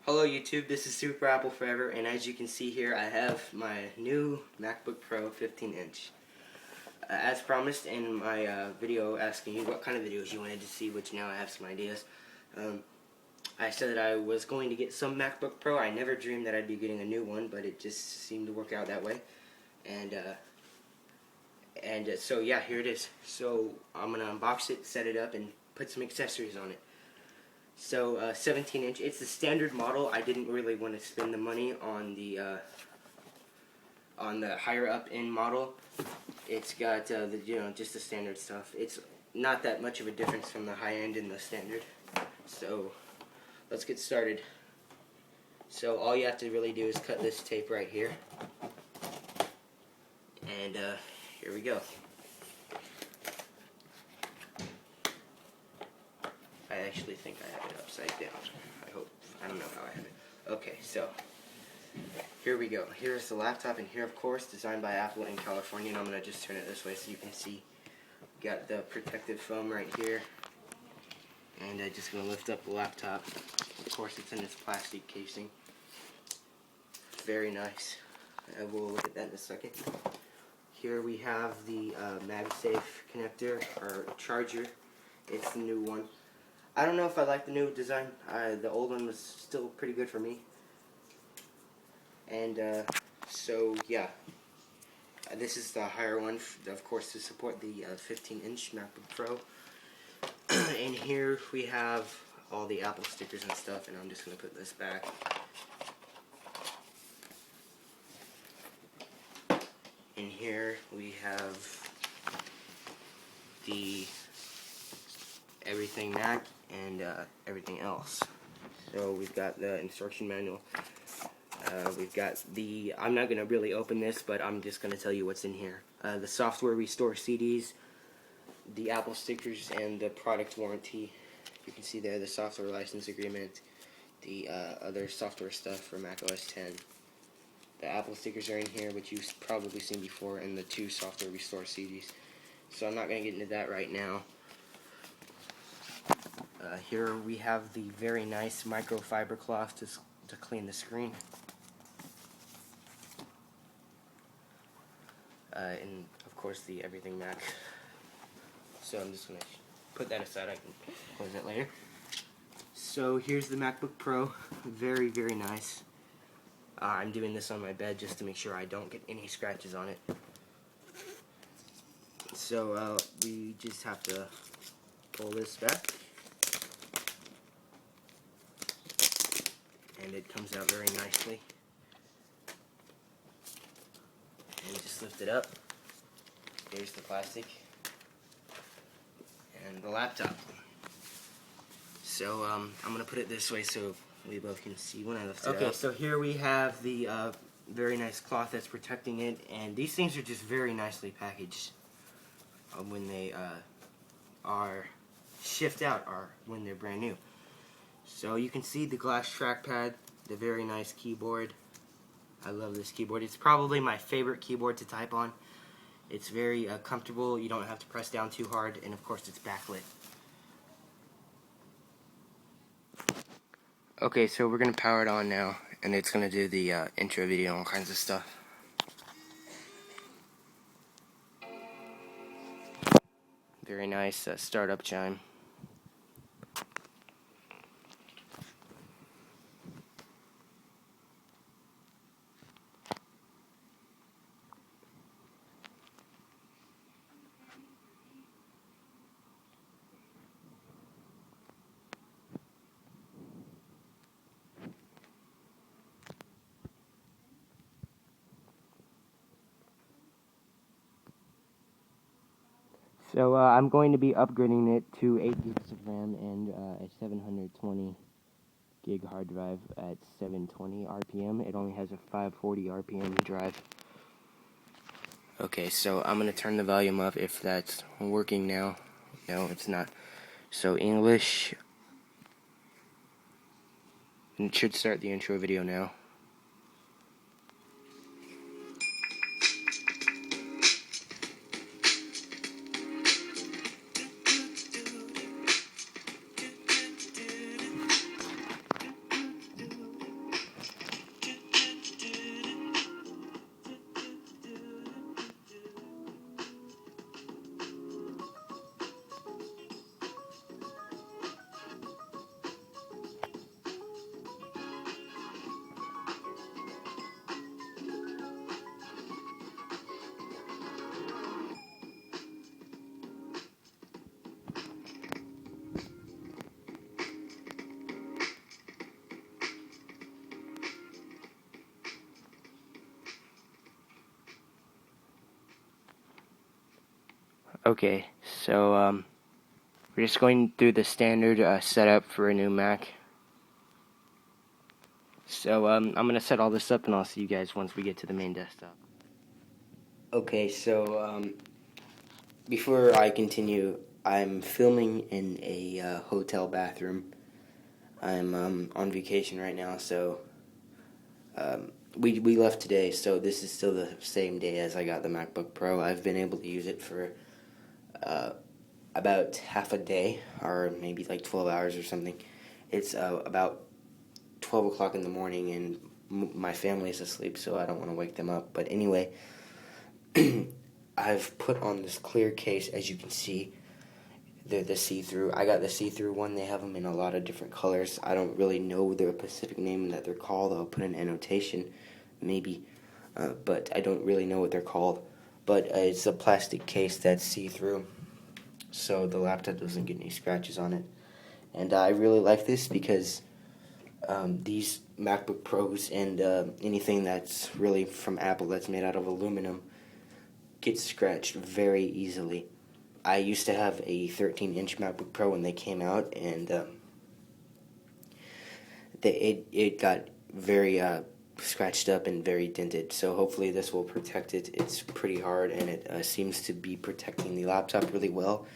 Hello YouTube, this is Super Apple Forever, and as you can see here, I have my new MacBook Pro 15-inch. As promised in my video asking you what kind of videos you wanted to see, which now I have some ideas. I said that I was going to get some MacBook Pro. I never dreamed that I'd be getting a new one, but it just seemed to work out that way. So yeah, here it is. So I'm going to unbox it, set it up, and put some accessories on it. So 17-inch, it's the standard model. I didn't really want to spend the money on the higher up end model. It's got just the standard stuff. It's not that much of a difference from the high end and the standard. So let's get started. So all you have to really do is cut this tape right here, and here we go. I actually think I have it upside down. I don't know how I have it. Okay, so here we go. Here's the laptop, and here, of course, designed by Apple in California. And I'm going to just turn it this way so you can see. Got the protective foam right here. And I'm just going to lift up the laptop. Of course, it's in this plastic casing. Very nice. We'll look at that in a second. Here we have the MagSafe connector, or charger. It's the new one. I don't know if I like the new design. The old one was still pretty good for me. And so yeah, this is the higher one, of course, to support the 15-inch MacBook Pro. And here we have all the Apple stickers and stuff, and I'm just going to put this back. And here we have the Everything Mac and everything else. So we've got the instruction manual. We've got the, I'm not going to really open this, but I'm just going to tell you what's in here. The software restore CDs, the Apple stickers, and the product warranty. You can see there the software license agreement, the other software stuff for Mac OS X. The Apple stickers are in here, which you've probably seen before, and the 2 software restore CDs. So I'm not going to get into that right now. Here we have the very nice microfiber cloth to clean the screen. And of course the Everything Mac. So I'm just going to put that aside. I can close that later. So here's the MacBook Pro. Very, very nice. I'm doing this on my bed just to make sure I don't get any scratches on it. So we just have to pull this back. And it comes out very nicely. And just lift it up. Here's the plastic. And the laptop. So I'm going to put it this way so we both can see when I lift it up. Okay, so here we have the very nice cloth that's protecting it. And these things are just very nicely packaged when they are shipped out or when they're brand new. So you can see the glass trackpad, the very nice keyboard. I love this keyboard. It's probably my favorite keyboard to type on. It's very comfortable. You don't have to press down too hard, and of course it's backlit. Okay, so we're going to power it on now, and it's going to do the intro video and all kinds of stuff. Very nice startup chime. So I'm going to be upgrading it to 8 gigs of RAM and a 720 gig hard drive at 720 RPM. It only has a 540 RPM drive. Okay, so I'm going to turn the volume up if that's working now. No, it's not. So English. And it should start the intro video now. Okay, so we're just going through the standard setup for a new Mac. So I'm going to set all this up and I'll see you guys once we get to the main desktop. Okay, so before I continue, I'm filming in a hotel bathroom. I'm on vacation right now, so we left today, so this is still the same day as I got the MacBook Pro. I've been able to use it for about half a day, or maybe like 12 hours or something. It's about 12 o'clock in the morning, and my family is asleep, so I don't want to wake them up. But anyway, I've put on this clear case, as you can see. They're the see-through. I got the see-through one. They have them in a lot of different colors. I don't really know their specific name that they're called. I'll put an annotation, maybe, but I don't really know what they're called. But it's a plastic case that's see-through, so the laptop doesn't get any scratches on it. And I really like this because these MacBook Pros and anything that's really from Apple that's made out of aluminum gets scratched very easily. I used to have a 13-inch MacBook Pro when they came out, and it got very scratched up and very dented. So hopefully this will protect it. It's pretty hard, and it seems to be protecting the laptop really well.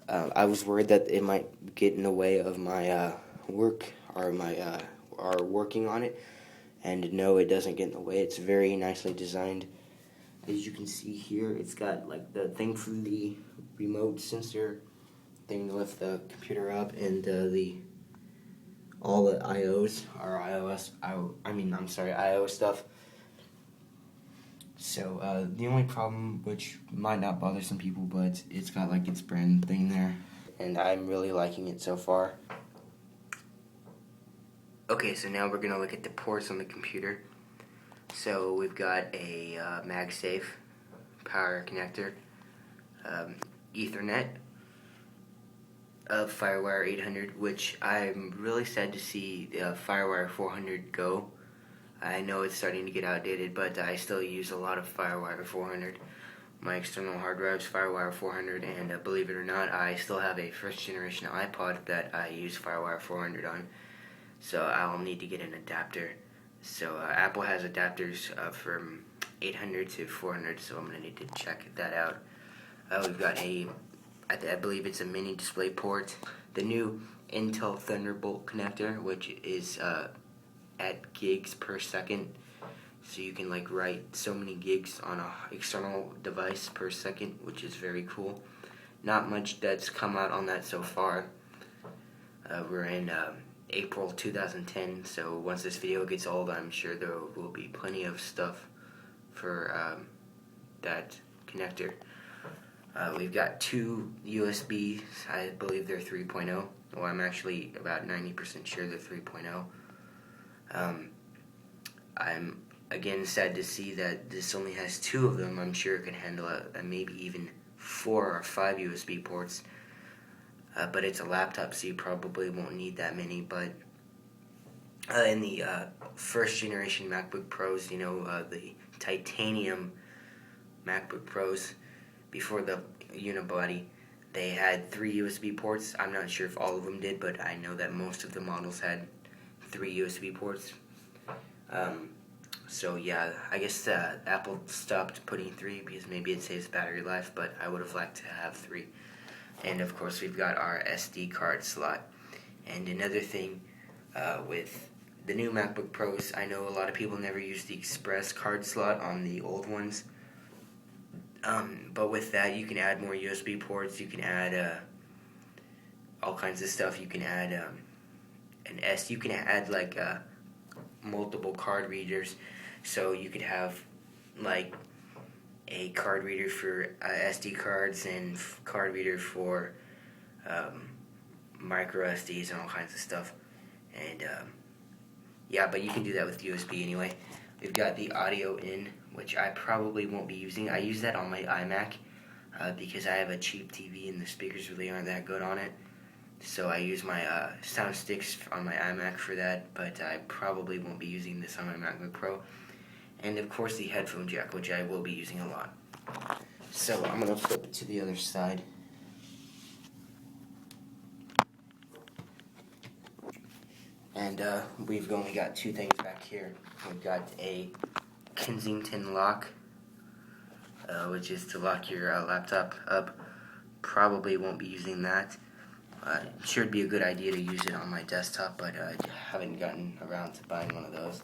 I was worried that it might get in the way of my work or my working on it, and no, it doesn't get in the way. It's very nicely designed. As you can see here, it's got like the thing for the remote sensor thing to lift the computer up, and all the iOS or iOS stuff. So the only problem, which might not bother some people, but it's got like its brand thing there, and I'm really liking it so far. Okay, so now we're gonna look at the ports on the computer. So we've got a MagSafe power connector, Ethernet, FireWire 800, which I'm really sad to see FireWire 400 go. I know it's starting to get outdated, but I still use a lot of FireWire 400. My external hard drive's FireWire 400, and believe it or not, I still have a first generation iPod that I use FireWire 400 on. So I'll need to get an adapter. So Apple has adapters from 800 to 400, so I'm going to need to check that out. We've got I believe it's a mini display port. The new Intel Thunderbolt connector, which is at gigs per second. So you can like write so many gigs on an external device per second, which is very cool. Not much that's come out on that so far. We're in April 2010, so once this video gets old, I'm sure there will be plenty of stuff for that connector. We've got two USBs. I believe they're 3.0. Well, I'm actually about 90% sure they're 3.0. I'm again sad to see that this only has two of them. I'm sure it can handle maybe even 4 or 5 USB ports. But it's a laptop, so you probably won't need that many. But in the first generation MacBook Pros, the titanium MacBook Pros, before the unibody, they had 3 USB ports. I'm not sure if all of them did, but I know that most of the models had 3 USB ports. So yeah, I guess Apple stopped putting 3 because maybe it saves battery life, but I would have liked to have 3. And of course we've got our SD card slot. And another thing with the new MacBook Pros, I know a lot of people never use the express card slot on the old ones. But with that, you can add more USB ports. You can add all kinds of stuff. You can add You can add like multiple card readers. So you could have like a card reader for SD cards and card reader for micro SDs and all kinds of stuff. And yeah, but you can do that with USB anyway. We've got the audio in, which I probably won't be using. I use that on my iMac because I have a cheap TV and the speakers really aren't that good on it. So I use my sound sticks on my iMac for that, but I probably won't be using this on my MacBook Pro. And of course the headphone jack, which I will be using a lot. So I'm going to flip it to the other side. And we've only got two things back here. We've got a Kensington lock, which is to lock your laptop up. Probably won't be using that. Sure, it'd be a good idea to use it on my desktop, but I haven't gotten around to buying one of those.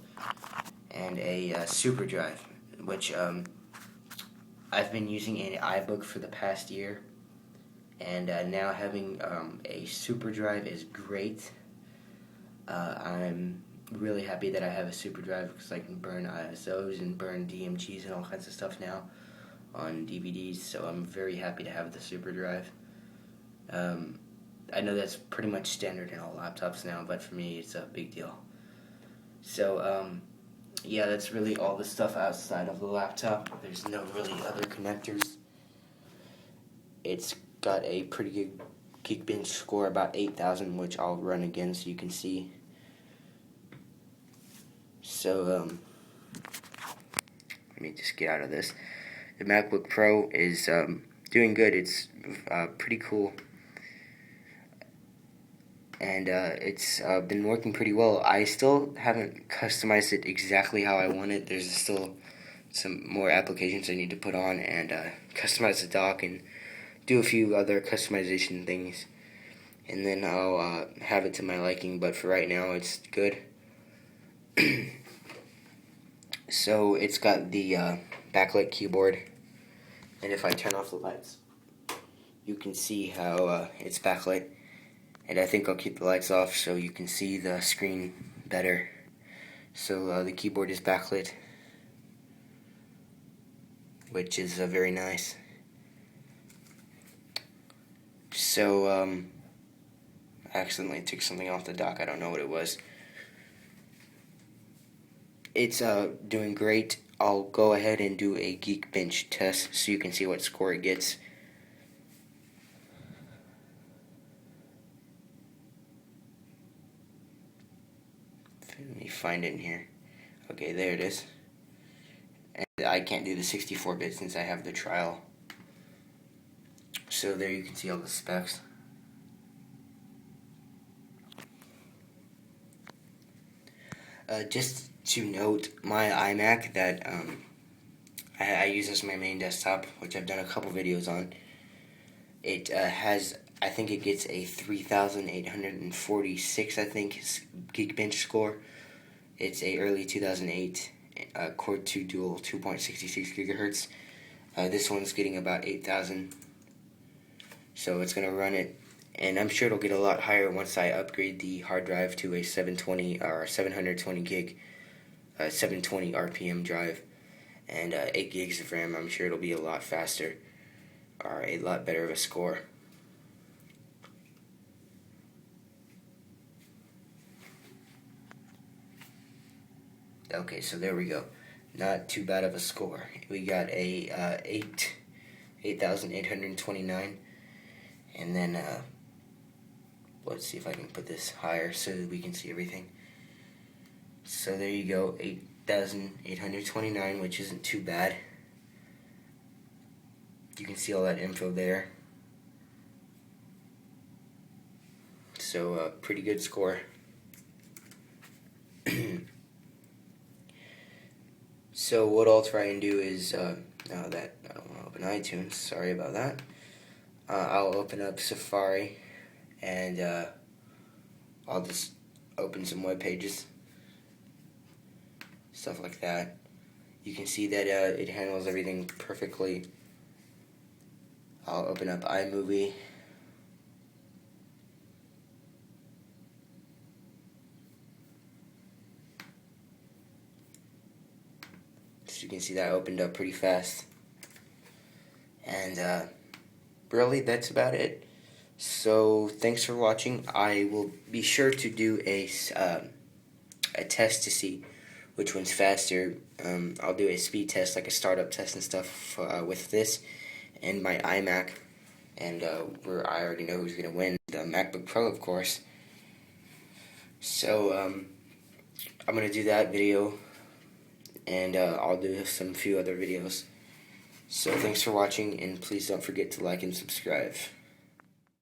And a super drive, which I've been using an iBook for the past year, and now having a super drive is great. I'm really happy that I have a super drive because I can burn ISOs and burn DMGs and all kinds of stuff now on DVDs, so I'm very happy to have the super drive. I know that's pretty much standard in all laptops now, but for me it's a big deal. So yeah, that's really all the stuff outside of the laptop. There's no really other connectors. It's got a pretty good Geekbench score, about 8,000, which I'll run again so you can see. So, let me just get out of this. The MacBook Pro is doing good. It's pretty cool. And it's been working pretty well. I still haven't customized it exactly how I want it. There's still some more applications I need to put on and customize the dock and do a few other customization things. And then I'll have it to my liking, but for right now it's good. So it's got the backlit keyboard, and if I turn off the lights, you can see how it's backlit. And I think I'll keep the lights off so you can see the screen better. So the keyboard is backlit, which is very nice. So I accidentally took something off the dock. I don't know what it was. It's doing great. I'll go ahead and do a Geekbench test so you can see what score it gets. Let me find it in here. Okay, there it is. And I can't do the 64-bit since I have the trial. So there you can see all the specs. Just to note, my iMac that I use as my main desktop, which I've done a couple videos on, it has, I think it gets a 3,846, I think, Geekbench score. It's a early 2008 Core 2 Dual 2.66 gigahertz. This one's getting about 8,000. So it's going to run it, and I'm sure it'll get a lot higher once I upgrade the hard drive to a 720 or 720 gig, 720 RPM drive, and 8 gigs of RAM. I'm sure it'll be a lot faster, or a lot better of a score. Okay, so there we go. Not too bad of a score. We got a 8,829, and then let's see if I can put this higher so that we can see everything. So there you go, 8,829, which isn't too bad. You can see all that info there. So pretty good score. So what I'll try and do is, now that I don't want to open iTunes, sorry about that. I'll open up Safari, and I'll just open some web pages, stuff like that. You can see that it handles everything perfectly. I'll open up iMovie. So you can see that opened up pretty fast. And really, that's about it. So thanks for watching. I will be sure to do a test to see which one's faster. I'll do a speed test, like a startup test and stuff with this and my iMac. And I already know who's going to win. The MacBook Pro, of course. So I'm going to do that video, and I'll do some few other videos. So thanks for watching, and please don't forget to like and subscribe.